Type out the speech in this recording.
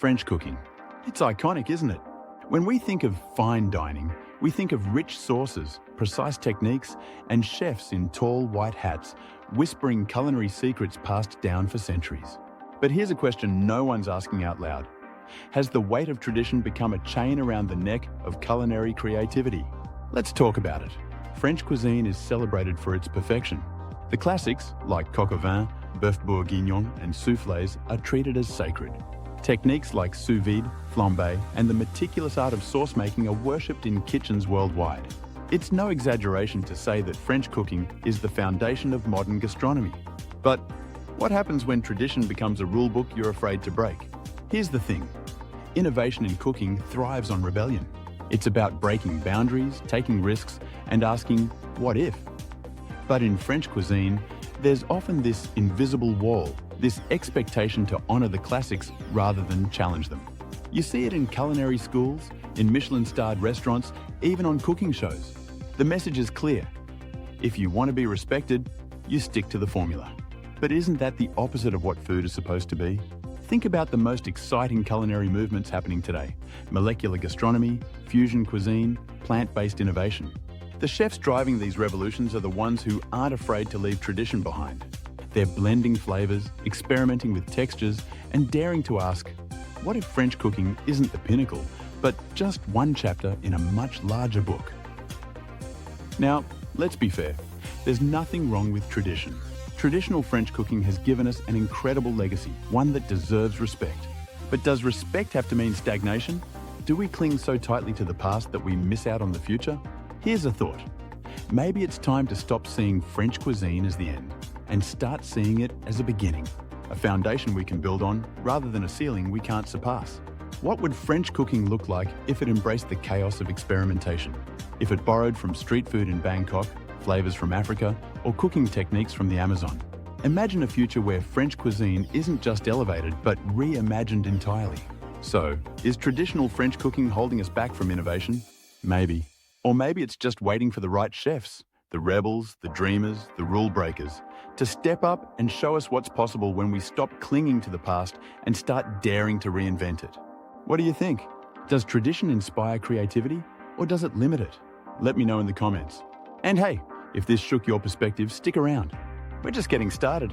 French cooking. It's iconic, isn't it? When we think of fine dining, we think of rich sauces, precise techniques, and chefs in tall white hats whispering culinary secrets passed down for centuries. But here's a question no one's asking out loud. Has the weight of tradition become a chain around the neck of culinary creativity? Let's talk about it. French cuisine is celebrated for its perfection. The classics, like coq au vin, bœuf bourguignon, and soufflés, are treated as sacred. Techniques like sous vide, flambé, and the meticulous art of sauce making are worshipped in kitchens worldwide. It's no exaggeration to say that French cooking is the foundation of modern gastronomy. But what happens when tradition becomes a rulebook you're afraid to break? Here's the thing. Innovation in cooking thrives on rebellion. It's about breaking boundaries, taking risks, and asking, what if? But in French cuisine, there's often this invisible wall, this expectation to honor the classics rather than challenge them. You see it in culinary schools, in Michelin-starred restaurants, even on cooking shows. The message is clear. If you want to be respected, you stick to the formula. But isn't that the opposite of what food is supposed to be? Think about the most exciting culinary movements happening today: molecular gastronomy, fusion cuisine, plant-based innovation. The chefs driving these revolutions are the ones who aren't afraid to leave tradition behind. They're blending flavors, experimenting with textures, and daring to ask, what if French cooking isn't the pinnacle, but just one chapter in a much larger book? Now, let's be fair. There's nothing wrong with tradition. Traditional French cooking has given us an incredible legacy, one that deserves respect. But does respect have to mean stagnation? Do we cling so tightly to the past that we miss out on the future? Here's a thought. Maybe it's time to stop seeing French cuisine as the end and start seeing it as a beginning, a foundation we can build on rather than a ceiling we can't surpass. What would French cooking look like if it embraced the chaos of experimentation? If it borrowed from street food in Bangkok, flavors from Africa, or cooking techniques from the Amazon? Imagine a future where French cuisine isn't just elevated, but reimagined entirely. So, is traditional French cooking holding us back from innovation? Maybe. Or maybe it's just waiting for the right chefs, the rebels, the dreamers, the rule breakers, to step up and show us what's possible when we stop clinging to the past and start daring to reinvent it. What do you think? Does tradition inspire creativity, or does it limit it? Let me know in the comments. And hey, if this shook your perspective, stick around. We're just getting started.